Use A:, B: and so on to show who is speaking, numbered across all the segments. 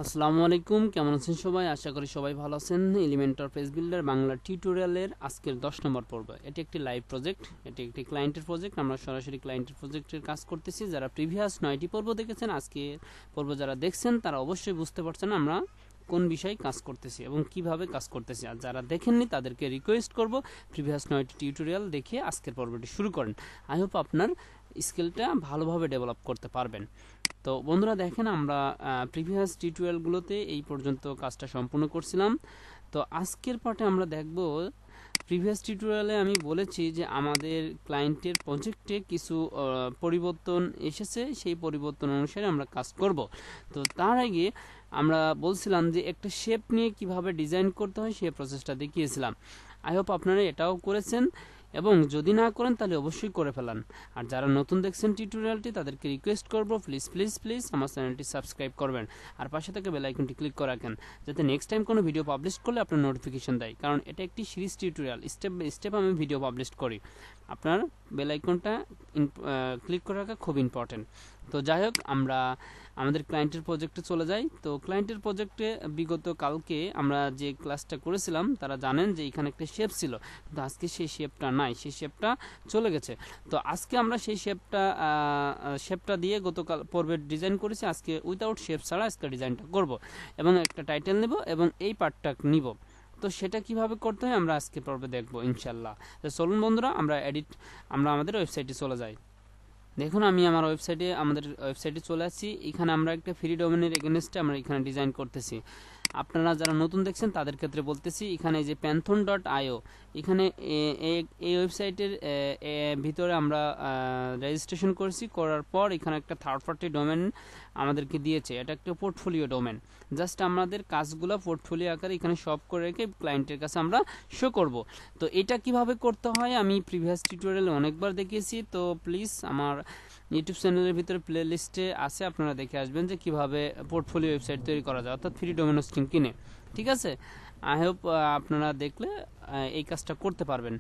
A: আসসালামু আলাইকুম, কেমন আছেন সবাই? আশা করি সবাই ভালো আছেন। এলিমেন্টর পেজ বিল্ডার বাংলা টিউটোরিয়ালের আজকের 10 নম্বর পর্ব। এটি একটি লাইভ প্রজেক্ট, এটি একটি ক্লায়েন্টের প্রজেক্ট। আমরা সরাসরি ক্লায়েন্টের প্রজেক্টের কাজ করতেছি। যারা প্রিভিয়াস 9টি পর্ব দেখেছেন, আজকে পর্ব যারা দেখছেন তারা অবশ্যই বুঝতে পারছেন আমরা কোন বিষয়ে কাজ করতেছি এবং কিভাবে কাজ করতেছি। আর যারা দেখেননি তাদেরকে রিকোয়েস্ট করব প্রিভিয়াস 9টি টিউটোরিয়াল দেখে আজকের পর্বটি শুরু করেন। আই হোপ আপনার স্কিলটা ভালোভাবে ডেভেলপ করতে পারবেন। তো বন্ধুরা দেখেন, আমরা প্রিভিয়াস টিউটোরিয়ালগুলোতে এই পর্যন্ত কাজটা সম্পূর্ণ করছিলাম। তো আজকের পার্টে আমরা দেখব, প্রিভিয়াস টিউটোরিয়ালে আমি বলেছি যে আমাদের ক্লায়েন্টের প্রজেক্টে কিছু পরিবর্তন এসেছে, সেই পরিবর্তন অনুসারে আমরা কাজ করব। তো তার আগে আমরা বলছিলাম যে একটা শেপ নিয়ে কিভাবে ডিজাইন করতে হয় সেই প্রসেসটা দেখিয়েছিলাম। আই হোপ আপনারা এটাও করেছেন, এবং যদি না করেন তাহলে অবশ্যই করে ফেলান। আর যারা নতুন দেখছেন টিউটোরিয়ালটি তাদেরকে রিকোয়েস্ট করব প্লিজ প্লিজ প্লিজ আমার চ্যানেলটি সাবস্ক্রাইব করবেন আর পাশে থেকে বেল আইকনটি ক্লিক করে রাখেন, যাতে নেক্সট টাইম কোনো ভিডিও পাবলিশ করলে আপনার নোটিফিকেশন দেয়। কারণ এটা একটি series tutorial, step by step আমি ভিডিও পাবলিশ করি। আপনার বেল আইকনটা ক্লিক করে রাখা খুব ইম্পর্টেন্ট। তো যাই হোক, আমরা আমাদের ক্লায়েন্টের প্রজেক্টে চলে যাই। তো ক্লায়েন্টের প্রজেক্টে বিগত কালকে আমরা যে ক্লাসটা করেছিলাম তারা জানেন যে এখানে একটা শেপ ছিল, কিন্তু আজকে সেই শেপটা নাই, সেই শেপটা চলে গেছে। তো আজকে আমরা সেই শেপটা দিয়ে গতকাল পর্বে ডিজাইন করেছি। আজকে উইদাউট শেপ ছাড়া আজকে ডিজাইনটা করব এবং একটা টাইটেল নেব এবং এই পার্টটা নিব। তো সেটা কিভাবে করতে হয় আমরা আজকে পর্বে দেখবো ইনশাল্লাহ। তো চলুন বন্ধুরা, আমরা আমাদের ওয়েবসাইটে চলে যাই। দেখুন, আমি আমাদের ওয়েবসাইটে চলে আসছি। এখানে আমরা একটা ফ্রি ডোমেনের এগেনস্টে আমরা এখানে ডিজাইন করতেছি। আপনারা যারা নতুন দেখছেন তাদের ক্ষেত্রে বলতেছি, এখানে যে panthon.io, এখানে এই ওয়েবসাইটের ভিতরে আমরা রেজিস্ট্রেশন করার পর এখানে একটা থার্ড পার্টি ডোমেন আমাদেরকে দিয়েছে। এটা একটা পোর্টফোলিও ডোমেন। জাস্ট আমাদের কাজগুলো পোর্টফোলিও আকারে এখানে সব করে রেখে ক্লায়েন্টের কাছে আমরা শো করব। তো এটা কিভাবে করতে হয় আমি প্রিভিয়াস টিউটোরিয়ালে অনেকবার দেখিয়েছি। তো প্লিজ আমার ইউটিউব চ্যানেলের ভিতরে প্লে লিস্টে আছে, আপনারা দেখে আসবেন যে কিভাবে পোর্টফোলিও ওয়েবসাইট তৈরি করা যায়, অর্থাৎ ফ্রি ডোমেন হোস্টিং কিনে। ঠিক আছে, আই হোপ আপনারা দেখলে এই কাজটা করতে পারবেন।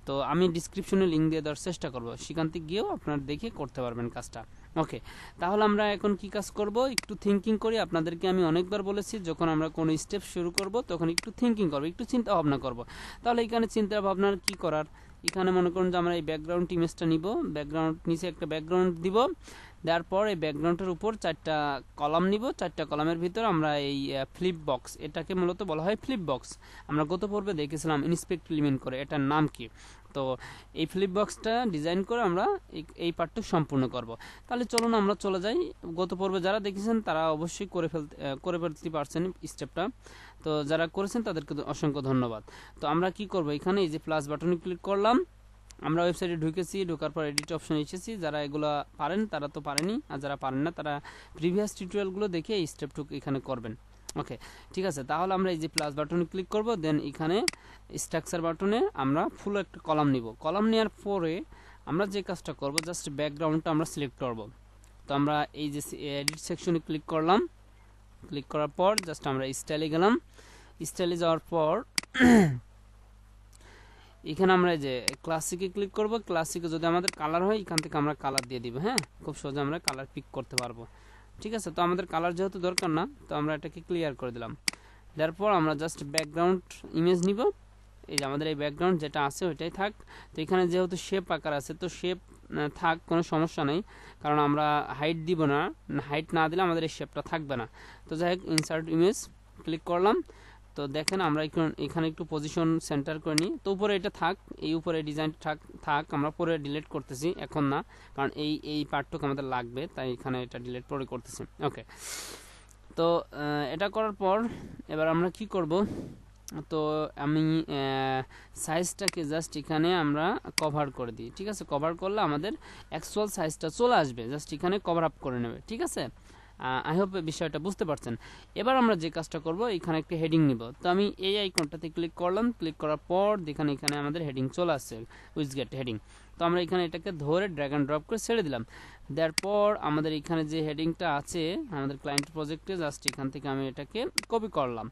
A: তো আমি ডিসক্রিপশনে লিঙ্ক দিয়ে দেওয়ার চেষ্টা করব, সেখান থেকে গিয়েও আপনারা দেখে করতে পারবেন কাজটা। ওকে, তাহলে আমরা এখন কি কাজ করব একটু থিঙ্কিং করি। আপনাদেরকে আমি অনেকবার বলেছি, যখন আমরা কোনো স্টেপ শুরু করব তখন একটু থিঙ্কিং করব, একটু চিন্তা ভাবনা করব। তাহলে এখানে চিন্তা ভাবনার কি করার, এখানে মনে করুন যে আমরা এই ব্যাকগ্রাউন্ড ইমেজটা নিব, ব্যাকগ্রাউন্ড নিচে একটা ব্যাকগ্রাউন্ড দিব, দেওয়ার পর এই ব্যাকগ্রাউন্ডের উপর 4টা কলাম নিব। 4টা কলামের ভিতর আমরা এই ফ্লিপ বক্স, এটাকে মূলত বলা হয় ফ্লিপ বক্স। আমরা গত পর্বে দেখেছিলাম ইন্সপেক্ট এলিমেন্ট করে, এটার নাম কি। তো এই ফ্লিপ বক্সটা ডিজাইন করে আমরা এই পার্টটা সম্পূর্ণ করব। তাহলে চলুন আমরা চলে যাই। গত পর্বে যারা দেখেছেন তারা অবশ্যই করে ফেলতে পারছেন স্টেপটা। তো যারা করেছেন তাদেরকে অসংখ্য ধন্যবাদ। তো আমরা কি করব, এখানে এই যে প্লাস বাটনে ক্লিক করলাম, আমরা ওয়েবসাইটে ঢুকেছি, ঢোকার পর এডিট অপশনে এসেছি। যারা এগুলো পারেন তারা তো পারেনি, আর যারা পারেন না তারা প্রিভিয়াস টিউটোরিয়ালগুলো দেখে এই স্টেপটুকু এখানে করবেন। ওকে, ঠিক আছে। তাহলে আমরা এই যে প্লাস বাটনে ক্লিক করব, দেন এখানে স্ট্রাকচার বাটনে আমরা ফুল একটা কলাম নিব। কলাম নেওয়ার পরে আমরা যে কাজটা করব, জাস্ট ব্যাকগ্রাউন্ডটা আমরা সিলেক্ট করব। তো আমরা এই যে এডিট সেকশনে ক্লিক করলাম, ক্লিক করার পর জাস্ট আমরা স্টাইলে গেলাম। স্টাইলে যাওয়ার পর এখানে আমরা এই যে ক্লাসিকে ক্লিক করব। ক্লাসিকে যদি আমাদের কালার হয়, এখান থেকে আমরা কালার দিয়ে দিব। হ্যাঁ, খুব সহজে আমরা কালার পিক করতে পারবো। ঠিক আছে, তো আমাদের কালার যেহেতু দরকার না, তো আমরা এটাকে ক্লিয়ার করে দিলাম। তারপর আমরা জাস্ট ব্যাকগ্রাউন্ড ইমেজ নিব। এই যে আমাদের এই ব্যাকগ্রাউন্ড যেটা আছে ওইটাই থাক। তো এখানে যেহেতু শেপ আকার আছে, তো শেপ থাক, কোনো সমস্যা নেই, কারণ আমরা হাইট দিব না। হাইট না দিলে আমাদের এই শেপটা থাকবে না। তো যাই হোক, ইনসার্ট ইমেজ ক্লিক করলাম। তো দেখেন আমরা এখানে একটু পজিশন সেন্টার করে নিই। তো উপরে এটা থাক, এই উপরে ডিজাইন থাক, আমরা পরে ডিলিট করতেছি এখন না, কারণ এই পার্টটুকু আমাদের লাগবে, তাই এখানে এটা ডিলিট পরে করতেছি। ওকে, তো এটা করার পর এবার আমরা কি করব, তো আমি সাইজটাকে জাস্ট এখানে আমরা কভার করে দিই। ঠিক আছে, কভার করলে আমাদের অ্যাকচুয়াল সাইজটা চলে আসবে, জাস্ট এখানে কভার আপ করে নেবে। ঠিক আছে, আই হোপ বিষয়টা বুঝতে পারছেন। এবার আমরা যে কাজটা করব, এখানে একটা হেডিং নিব। তো আমি এই আইকনটাতে ক্লিক করলাম, ক্লিক করার পর দেখেন এখানে আমাদের হেডিং চলে আসছে, উইজগেট হেডিং। তো আমরা এখানে এটাকে ধরে ড্র্যাগ অ্যান্ড ড্রপ করে ছেড়ে দিলাম। তারপর আমাদের এখানে যে হেডিংটা আছে আমাদের ক্লায়েন্ট প্রজেক্টে, জাস্ট এখান থেকে আমি এটাকে কপি করলাম।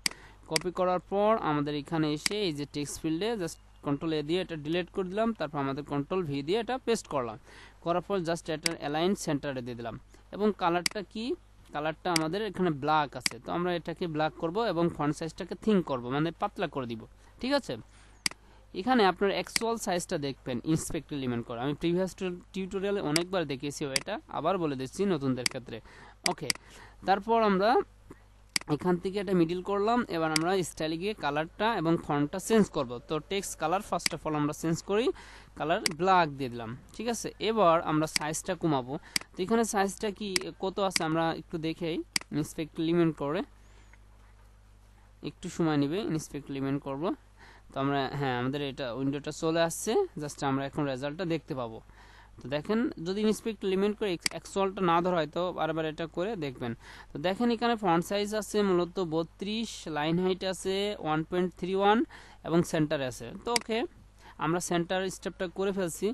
A: কপি করার পর আমাদের এখানে এসে এই যে টেক্সট ফিল্ডে জাস্ট কন্ট্রোল এ দিয়ে এটা ডিলিট করে দিলাম। তারপর আমাদের কন্ট্রোল ভি দিয়ে এটা পেস্ট করলাম। করার পর জাস্ট এটার অ্যালাইন সেন্টারে দিয়ে দিলাম। এবং কালারটা কি, কালারটা আমাদের এখানে ব্ল্যাক আছে, তো আমরা এটাকে ব্ল্যাক করব এবং ফন্ট সাইজটাকে থিন করব, মানে পাতলা করে দিব। ঠিক আছে, এখানে আপনার অ্যাকচুয়াল সাইজটা দেখবেন ইন্সপেক্ট এলিমেন্ট করে। আমি প্রিভিয়াস টিউটোরিয়ালে অনেকবার দেখিয়েছি, এটা আবার বলে দিচ্ছি নতুনদের ক্ষেত্রে। ওকে, তারপর আমরা এখান থেকে এটা মিডল করলাম। এবার আমরা স্টাইলে গিয়ে কালারটা এবং ফন্টটা চেঞ্জ করব। তো text colour first of all আমরা চেঞ্জ করি, কালার ব্ল্যাক দিয়ে দিলাম। ঠিক আছে, এবার আমরা সাইজটা কমাবো। তো এখানে সাইজটা কি কত আছে আমরা একটু দেখেই, ইন্সপেক্ট এলিমেন্ট করে একটু সময় নেবে, ইন্সপেক্ট এলিমেন্ট করব। তো আমরা আমাদের এটা উইন্ডোটা চলে আসছে, জাস্ট আমরা এখন রেজাল্টটা দেখতে পাবো। তো দেখেন, যদি ইন্সপেক্ট এলিমেন্ট করে অ্যাকচুয়ালটা না ধরা হয় তো বারবার এটা করে দেখবেন। তো দেখেন এখানে ফন্ট সাইজ আছে মূলত 32, লাইন হাইট আছে 1.31 এবং সেন্টার আছে। তো ওকে, আমরা সেন্টার স্টেপটা করে ফেলছি।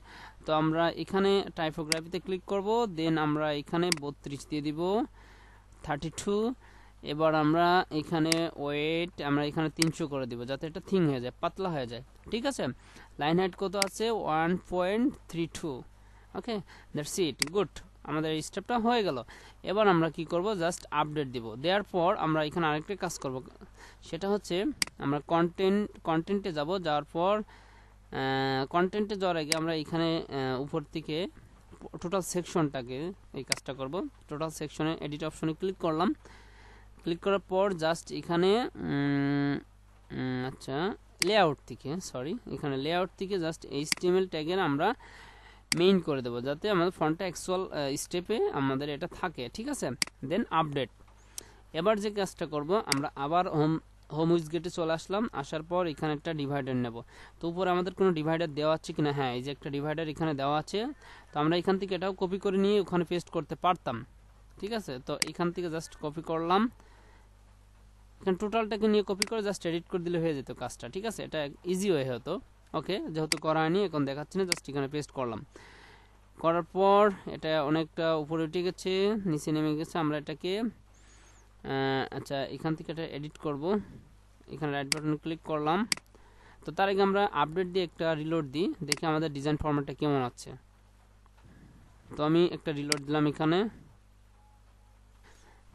A: তো আমরা এখানে টাইপোগ্রাফিতে ক্লিক করব, দেন আমরা এখানে 32 দিয়ে দিব, 32। এবার আমরা এখানে ওয়েট আমরা এখানে 300 করে দিব, যাতে এটা থিন হয়ে যায়, পাতলা হয়ে যায়। ঠিক আছে, লাইন হাইট কত আছে 1.32। ওকে, দ্যাটস ইট, গুড, আমাদের এই স্টেপটা হয়ে গেল। এবার আমরা কি করব, জাস্ট আপডেট দিব। দেওয়ার পর আমরা এখানে আরেকটা কাজ করব, সেটা হচ্ছে আমরা কন্টেন্টে যাব। যাওয়ার পর কন্টেন্টে যাওয়ার আগে আমরা এখানে উপর থেকে টোটাল সেকশনটাকে এই কাজটা করব। টোটাল সেকশনে এডিট অপশনে ক্লিক করলাম। ক্লিক করার পর জাস্ট এখানে আচ্ছা লেআউট থেকে এখানে লেআউট থেকে জাস্ট HTML ট্যাগের আমরা মেইন করে দেবো, যাতে আমাদের ফন্টটা অ্যাকচুয়াল স্টেপে আমাদের এটা থাকে। ঠিক আছে, দেন আপডেট। এবার যে কাজটা করব, আমরা আবার হোম উইজগেটে চলে আসলাম। আসার পর এখানে একটা ডিভাইডার নেব। তো উপরে আমাদের কোনো ডিভাইডার দেওয়া আছে কিনা, হ্যাঁ এই যে একটা ডিভাইডার এখানে দেওয়া আছে। তো আমরা এখান থেকে এটাও কপি করে নিয়ে ওখানে পেস্ট করতে পারতাম। ঠিক আছে, তো এখান থেকে জাস্ট কপি করলাম, এখানে টোটালটাকে নিয়ে কপি করে জাস্ট এডিট করে দিলে হয়ে যেত কাজটা। ঠিক আছে, এটা ইজি ওয়ে হতো। ওকে, যেহেতু করা হয়নি এখন দেখাচ্ছি না, জাস্ট এখানে পেস্ট করলাম। করার পর এটা অনেকটা উপরে উঠে গেছে, নিচে নেমে গেছে। আমরা এটাকে আচ্ছা এখান থেকে এটা এডিট করব। এখানে রাইট বাটন ক্লিক করলাম। তো তার আগে আমরা আপডেট দিয়ে একটা রিলোড দিই, দেখি আমাদের ডিজাইন ফরম্যাটটা কেমন আছে। তো আমি একটা রিলোড দিলাম এখানে।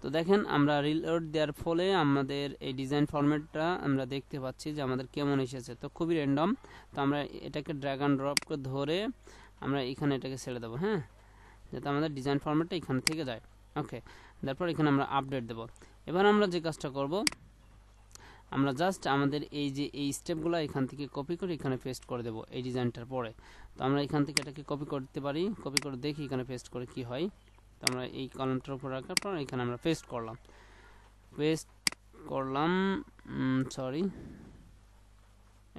A: তো দেখেন, আমরা রিলোড দেওয়ার ফলে আমাদের এই ডিজাইন ফরম্যাটটা আমরা দেখতে পাচ্ছি যে আমাদের কেমন এসেছে। তো খুবই র্যান্ডম। তো আমরা এটাকে ড্র্যাগ অ্যান্ড ড্রপ করে ধরে আমরা এখানে এটাকে ছেড়ে দেবো, হ্যাঁ, যাতে আমাদের ডিজাইন ফরম্যাটটা এখান থেকে যায়। ওকে, তারপর এখানে আমরা আপডেট দেব। এবার আমরা যে কাজটা করব, আমরা জাস্ট আমাদের এই যে এই স্টেপগুলো এখান থেকে কপি করে এখানে পেস্ট করে দেব এই ডিজাইনটার পরে। তো আমরা এখান থেকে এটাকে কপি করতে পারি, কপি করে দেখি এখানে পেস্ট করে কি হয়। তো আমরা এই কলামটার উপর রাখার পর এখানে আমরা পেস্ট করলাম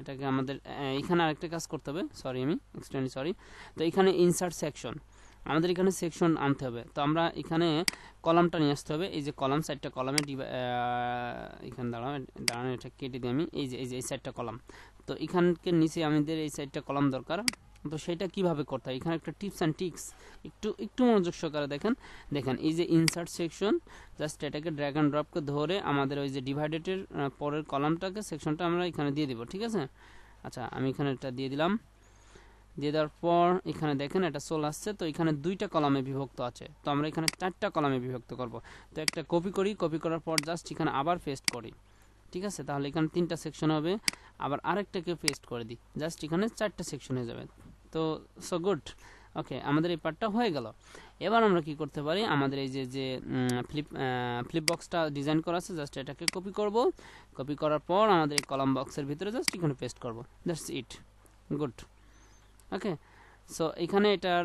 A: এটাকে আমাদের এখানে আরেকটা কাজ করতে হবে, আমি সরি। তো এখানে ইনসার্ট সেকশন, আমাদের এখানে সেকশন আনতে হবে। তো আমরা এখানে কলামটা নিয়ে আসতে হবে। এই যে কলাম, সাইডটা কলামে এখানে দাঁড়ানো, এটা কেটে দিই আমি। এই যে এই সাইডটা কলাম, তো এখানকে নিচে আমাদের এই সাইডটা কলাম দরকার। তো সেটা কিভাবে করতে হয়, এখানে একটা টিপস অ্যান্ড ট্রিক্স, একটু মনোযোগ সহকারে দেখেন। এই যে ইনসার্ট সেকশন, জাস্ট এটাকে ড্র্যাগ অ্যান্ড ড্রপ করে ধরে আমাদের ওই যে ডিভাইডেডের পরের কলামটাকে সেকশনটা আমরা এখানে দিয়ে দিব। ঠিক আছে, আচ্ছা আমি এখানে এটা দিয়ে দিলাম। দিয়ে দেওয়ার পর এখানে দেখেন এটা চলে আসছে। তো এখানে 2টা কলামে বিভক্ত আছে, তো আমরা এখানে 4টা কলামে বিভক্ত করব। তো একটা কপি করি, কপি করার পর জাস্ট এখানে আবার পেস্ট করি। ঠিক আছে, তাহলে এখানে 3টা সেকশন হবে। আবার আরেকটাকে পেস্ট করে দিই, জাস্ট এখানে 4টা সেকশন হয়ে যাবে। তো সো গুড, ওকে, আমাদের এই পার্টটা হয়ে গেল। এবার আমরা কি করতে পারি, আমাদের এই যে ফ্লিপ বক্সটা ডিজাইন করা আছে, জাস্ট এটাকে কপি করব। কপি করার পর আমাদের এই কলাম বক্সের ভিতরে জাস্ট এখানে পেস্ট করব। That's it, good. Okay, so এখানে এটার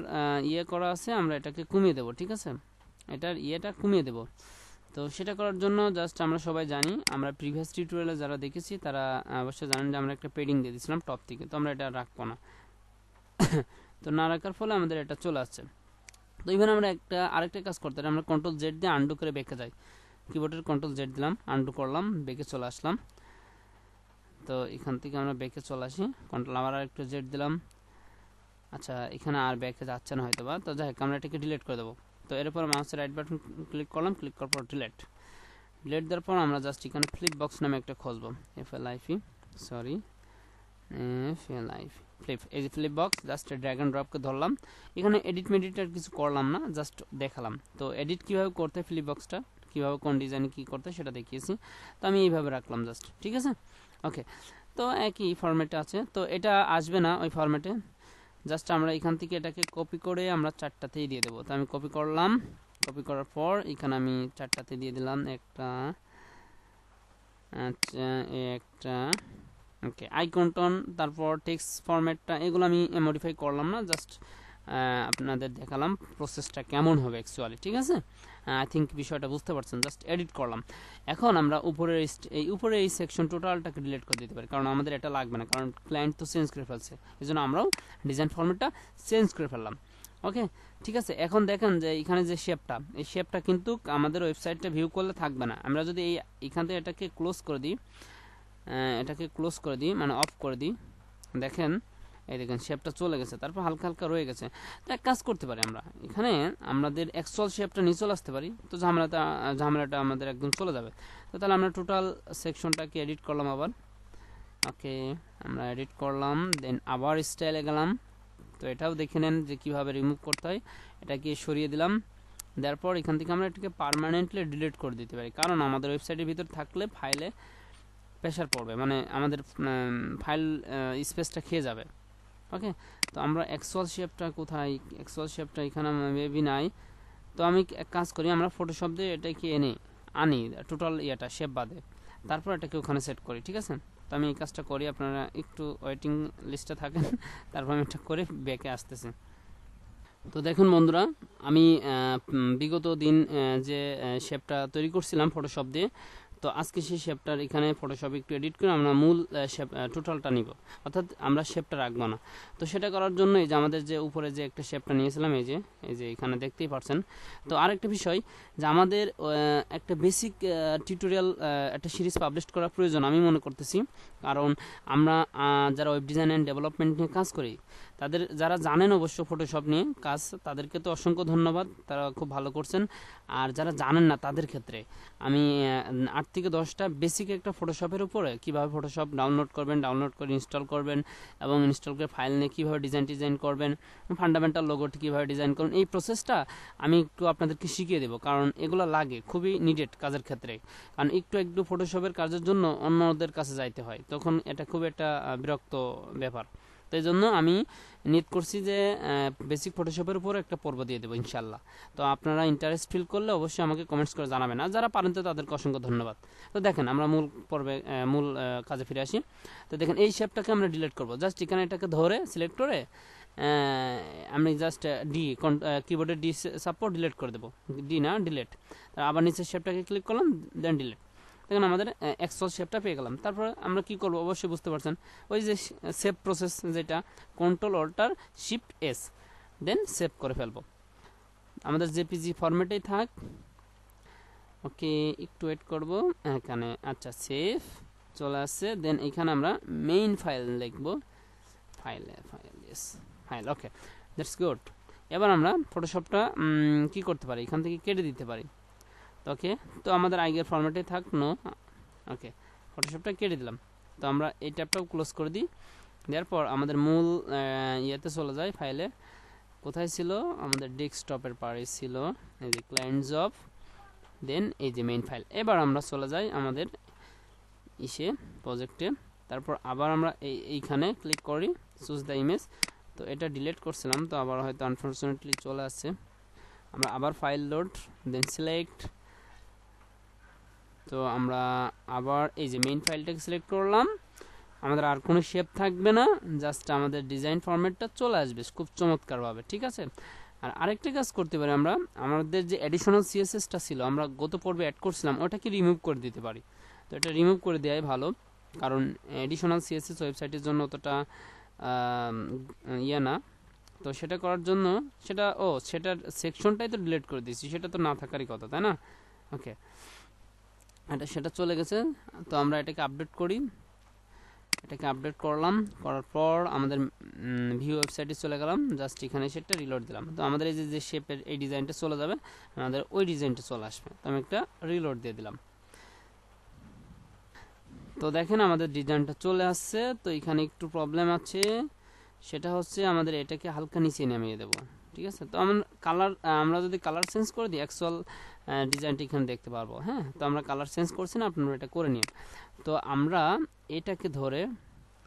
A: করা আছে, আমরা এটাকে কমিয়ে দেব। ঠিক আছে, এটার ইয়েটা কমিয়ে দেব। তো সেটা করার জন্য জাস্ট আমরা সবাই জানি, আমরা প্রিভিয়াস টিউটোরিয়ালে যারা দেখেছি তারা অবশ্যই জানেন যে আমরা একটা পেডিং দিয়ে দিয়েছিলাম টপ থেকে। তো আমরা এটা রাখবো না। তো না রাখার ফলে আমাদের এটা চলে আসছে। তো ইভেন আমরা আরেকটা কাজ করতে পারি, আমরা কন্ট্রোল জেড দিয়ে আন্ডু করে বেঁকে যাই। কিবোর্ডের কন্ট্রোল জেড দিলাম, আন্ডু করলাম, বেঁকে চলে আসলাম। তো এখান থেকে আমরা বেঁকে চলে আসি, কন্ট্রোল আবার আরেকটু জেড দিলাম। আচ্ছা এখানে আর বেঁকে যাচ্ছে না হয়তো বা, তো যাই হোক আমরা এটাকে ডিলিট করে দেবো। তো এরপর মাউসের রাইট বাটন ক্লিক করলাম, ক্লিক করার পর ডিলিট দেওয়ার পর আমরা জাস্ট এখানে ফ্লিপ বক্স নামে একটা খুঁজবো, এই যে flip box, just drag and ড্রপকে ধরলাম। এখানে এডিট মেডিট আর কিছু করলাম না, জাস্ট দেখালাম। তো এডিট কিভাবে করতে ফ্লিপ বক্সটা কিভাবে কোন ডিজাইন কি করতে সেটা দেখিয়েছি। তো আমি এইভাবে রাখলাম জাস্ট, ঠিক আছে। ওকে, তো একই ফরম্যাটে আছে, তো এটা আসবে না ওই ফরম্যাটে, জাস্ট আমরা এখান থেকে এটাকে কপি করে আমরা চারটাতেই দিয়ে দেবো। তো আমি কপি করলাম, কপি করার পর এখানে আমি চারটাতে দিয়ে দিলাম একটা, আচ্ছা একটা, ওকে আইকন টোন, তারপর টেক্সট ফরম্যাটটা এগুলো আমি মডিফাই করলাম না, জাস্ট আপনাদের দেখালাম প্রসেসটা কেমন হবে অ্যাকচুয়ালি, ঠিক আছে। আই থিঙ্ক বিষয়টা বুঝতে পারছেন, জাস্ট এডিট করলাম। এখন আমরা উপরের এই সেকশন টোটালটাকে ডিলিট করে দিতে পারি, কারণ আমাদের এটা লাগবে না, কারণ ক্লায়েন্ট তো চেঞ্জ করে ফেলছে, এই জন্য আমরাও ডিজাইন ফরম্যাটটা চেঞ্জ করে ফেললাম। ওকে, ঠিক আছে। এখন দেখেন যে এখানে যে শেপটা, এই শেপটা কিন্তু আমাদের ওয়েবসাইটটা ভিউ করলে থাকবে না। আমরা যদি এখান থেকে এটাকে ক্লোজ করে দিই, মানে অফ করে দিই, দেখেন এই দেখেন শেপটা চলে গেছে, তারপর হালকা হালকা রয়ে গেছে। তো এক কাজ করতে পারি আমরা, এখানে আমাদের অ্যাকচুয়াল শেপটা নিয়ে চলে আসতে পারি, তো ঝামেলাটা আমাদের একদম চলে যাবে। তো তাহলে আমরা টোটাল সেকশনটাকে এডিট করলাম আবার। ওকে, আমরা এডিট করলাম, দেন আবার স্টাইলে গেলাম। তো এটাও দেখে নেন যে কীভাবে রিমুভ করতে হয়। এটাকে সরিয়ে দিলাম, দেওয়ার পর এখান থেকে আমরা এটাকে পার্মানেন্টলি ডিলিট করে দিতে পারি, কারণ আমাদের ওয়েবসাইটের ভিতর থাকলে ফাইলে প্রেশার পড়বে, মানে আমাদের ফাইল স্পেসটা খেয়ে যাবে। ওকে, তো আমরা অ্যাকচুয়াল শেপটা কোথায়, অ্যাকচুয়াল শেপটা এখানে মেবি নাই। তো আমি এক কাজ করি, আমরা ফটোশপ দিয়ে এটাকে আনি টোটাল ইয়েটা শেপ বাদে, তারপর এটাকে ওখানে সেট করি, ঠিক আছে। তো আমি এই কাজটা করি, আপনারা একটু ওয়েটিং লিস্টে থাকেন, তারপর আমি এটা করে ব্যাকে আসতেছি। তো দেখুন বন্ধুরা, আমি বিগত দিন যে শেপটা তৈরি করছিলাম ফটোশপ দিয়ে, তো আজকে সেই শেপটার এখানে ফটোশপ একটু এডিট করে আমরা মূল শেপ টোটালটা নিব, অর্থাৎ আমরা শেপটা রাখবো না। তো সেটা করার জন্য এই যে আমাদের যে উপরে যে একটা শেপটা নিয়েছিলাম, এই যে এখানে দেখতেই পাচ্ছেন। তো আরেকটা বিষয় যে আমাদের একটা বেসিক টিউটোরিয়াল একটা সিরিজ পাবলিশ করা প্রয়োজন আমি মনে করতেছি, কারণ আমরা যারা ওয়েব ডিজাইন অ্যান্ড ডেভেলপমেন্ট নিয়ে কাজ করি, তাদের যারা জানেন অবশ্য ফটোশপ নিয়ে কাজ, তাদেরকে তো অসংখ্য ধন্যবাদ, তারা খুব ভালো করছেন। আর যারা জানেন না তাদের ক্ষেত্রে আমি 8 থেকে 10টা বেসিক একটা ফটোশপের উপরে কীভাবে ফটোশপ ডাউনলোড করবেন, ডাউনলোড করে ইনস্টল করবেন, এবং ইনস্টল করে ফাইল নিয়ে কীভাবে ডিজাইন করবেন, ফান্ডামেন্টাল লোগোটি কীভাবে ডিজাইন করবেন, এই প্রসেসটা আমি একটু আপনাদেরকে শিখিয়ে দেবো, কারণ এগুলো লাগে, খুবই নিডেড কাজের ক্ষেত্রে। কারণ একটু ফটোশপের কাজের জন্য অন্যদের কাছে যাইতে হয়, তখন এটা খুব একটা বিরক্ত ব্যাপার। তো এই জন্য আমি নিয়ত করছি যে বেসিক ফটোশপের উপর একটা পর্ব দিয়ে দেবো ইনশাল্লাহ। তো আপনারা ইন্টারেস্ট ফিল করলে অবশ্যই আমাকে কমেন্টস করে জানাবেন, আর যারা পারেন তো তাদেরকে অসংখ্য ধন্যবাদ। তো দেখেন আমরা মূল কাজে ফিরে আসি। তো দেখেন এই শেপটাকে আমরা ডিলিট করবো, জাস্ট এখানে এটাকে ধরে সিলেক্ট করে আমি জাস্ট কিবোর্ডের ডি সাপোর্ট ডিলিট করে দেবো, ডি না ডিলিট। আবার নিচের শেপটাকে ক্লিক করলাম, দেন ডিলিট। দেখুন আমাদের অ্যাকচুয়াল শেপটা পেয়ে গেলাম। তারপর আমরা কি করব অবশ্যই বুঝতে পারছেন, ওই যে সেভ প্রসেস, যেটা কন্ট্রোল অল্টার শিফট এস, দেন সেভ করে ফেলবো, আমাদের জেপিজি ফরম্যাটেই থাক। ওকে, একটু ওয়েট করব, এখানে আচ্ছা সেভ চলে আসছে। দেন এখানে আমরা মেইন ফাইল লিখবো, ফাইল, ওকে দ্যাটস গুড। এবার আমরা ফটোশপটা কি করতে পারি, এখান থেকে কেটে দিতে পারি। ওকে, তো আমাদের আগের ফরম্যাটে থাক নো। ওকে, ফটোশপটা কেটে দিলাম। তো আমরা এই ট্যাবটাও ক্লোজ করে দিই, দেওয়ার পর আমাদের মূল ইয়েতে চলে যায়, ফাইলে কোথায় ছিল, আমাদের ডেস্কটপের পারে ছিল, এই যে ক্লায়েন্ট জব, দেন এই যে মেইন ফাইল। এবার আমরা চলে যাই আমাদের প্রজেক্টে, তারপর আবার আমরা এইখানে ক্লিক করি, চুজ দ্য ইমেজ। তো এটা ডিলিট করছিলাম, তো আবার হয়তো আনফরচুনেটলি চলে আসছে। আমরা আবার ফাইল লোড, দেন সিলেক্ট। তো আমরা আবার এই যে মেইন ফাইলটাকে সিলেক্ট করলাম, আমাদের আর কোনো শেপ থাকবে না, জাস্ট আমাদের ডিজাইন ফরম্যাটটা চলে আসবে খুব চমৎকারভাবে, ঠিক আছে। আর আরেকটা কাজ করতে পারি আমরা, আমাদের যে অ্যাডিশনাল সিএসএসটা ছিল আমরা গত পর্বে অ্যাড করছিলাম, ওটাকে রিমুভ করে দিতে পারি। তো এটা রিমুভ করে দেওয়াই ভালো, কারণ অ্যাডিশনাল সিএসএস ওয়েবসাইটের জন্য অতটা না। তো সেটা করার জন্য সেটার সেকশনটাই তো ডিলিট করে দিয়েছি, সেটা তো না থাকারই কথা, তাই না। ওকে, সেটা চলে গেছে। তো আমরা এটাকে আপডেট করি, এটাকে আপডেট করলাম, করার পর আমাদের ভিউ ওয়েবসাইটে চলে গেলাম, জাস্ট এখানে সেটা রিলোড দিলাম। তো আমাদের এই যে শেপের এই ডিজাইনটা চলে যাবে, আমাদের ওই ডিজাইনটা চলে আসবে। তো আমি একটা রিলোড দিয়ে দিলাম। তো দেখেন আমাদের ডিজাইনটা চলে আসছে। তো এখানে একটু প্রবলেম আছে, সেটা হচ্ছে আমাদের এটাকে হালকা নিচে নামিয়ে দেবো, ঠিক আছে। তো আমরা যদি কালার চেঞ্জ করে দিই, অ্যাকচুয়াল ডিজাইনটা এখানে দেখতে পারবো। হ্যাঁ, তো আমরা কালার চেঞ্জ করছি না, আপনারা এটা করে নিন। তো আমরা এটাকে ধরে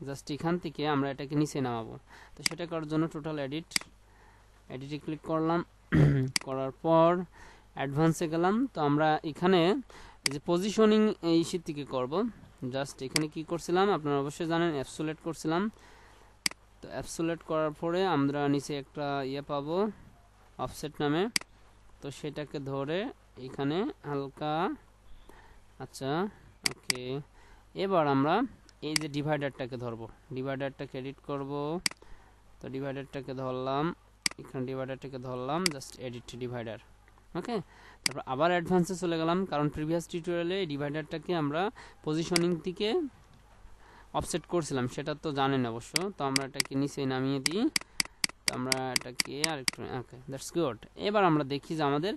A: জাস্ট এখান থেকে আমরা এটাকে নিচে নামাবো। তো সেটা করার জন্য টোটাল এডিটে ক্লিক করলাম, করার পর অ্যাডভান্সে গেলাম। তো আমরা এখানে যে পজিশনিং এই শীট থেকে করব, জাস্ট এখানে কি করছিলাম আপনারা অবশ্যই জানেন, অ্যাবসোলেট করছিলাম। তো অ্যাবসোলেট করার পরে আমরা নিচে একটা পাবো অফসেট নামে। তো সেটাকে ধরে এখানে হালকা, আচ্ছা ওকে, এবার আমরা এই যে ডিভাইডারটাকে ধরবো, ডিভাইডারটাকে এডিট করব। তো ডিভাইডারটাকে ধরলাম, এখানে ডিভাইডারটাকে ধরলাম, জাস্ট এডিট ডিভাইডার। ওকে, তারপর আবার অ্যাডভান্সে চলে গেলাম, কারণ প্রিভিয়াস টিউটোরিয়ালে এই ডিভাইডারটাকে আমরা পজিশনিং থেকে অফসেট করছিলাম, সেটা তো জানেন অবশ্য। তো আমরা এটাকে নিচে নামিয়ে দিই। তো আমরা এটাকে আরেকটু, ওকে দ্যাটস গুড। এবার আমরা দেখি যে আমাদের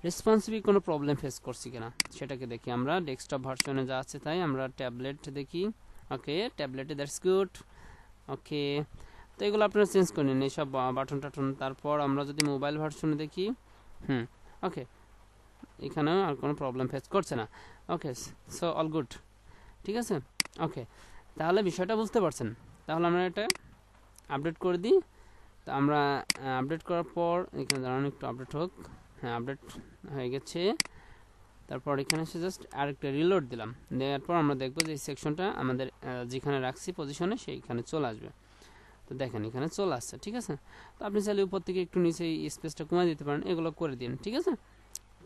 A: রেসপন্সিভলি কোনো প্রবলেম ফেস করছি কিনা, সেটাকে দেখি। আমরা ডেস্কটপ ভার্সনে যা আছে তাই, আমরা ট্যাবলেট দেখি। ওকে, ট্যাবলেটে দ্যাটস গুড। ওকে, তো এগুলো আপনারা চেঞ্জ করে নিন এইসব বাটন টাটন। তারপর আমরা যদি মোবাইল ভার্সনে দেখি, ওকে, এখানেও আর কোনো প্রবলেম ফেস করছে না। ওকে, সো অল গুড, ঠিক আছে। ওকে, তাহলে বিষয়টা বুঝতে পারছেন। তাহলে আমরা এটা আপডেট করে দিই। তো আমরা আপডেট করার পর এখানে দাঁড়ানো, একটু আপডেট হোক। হ্যাঁ, আপডেট হয়ে গেছে। তারপর এখানে এসে জাস্ট আরেকটা রিলোড দিলাম, দেওয়ার পর আমরা দেখবো যে এই সেকশনটা আমাদের যেখানে রাখছি পজিশনে সেইখানে চলে আসবে। তো দেখেন এখানে চলে আসছে, ঠিক আছে। তো আপনি চাইলে উপর থেকে একটু নিচে স্পেসটা কমিয়ে দিতে পারেন, এগুলো করে দিন, ঠিক আছে।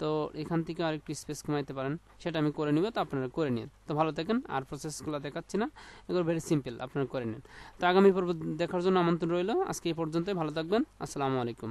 A: তো এখান থেকে আর একটু স্পেস কমাইতে পারেন, সেটা আমি করে নিব। তো আপনারা করে নিন। তো ভালো থাকেন, আর প্রসেসগুলো দেখাচ্ছি না, এগুলো ভেরি সিম্পল, আপনারা করে নিন। তো আগামী পর্ব দেখার জন্য আমন্ত্রণ রইল। আজকে এই পর্যন্তই, ভালো থাকবেন, আসসালামু আলাইকুম।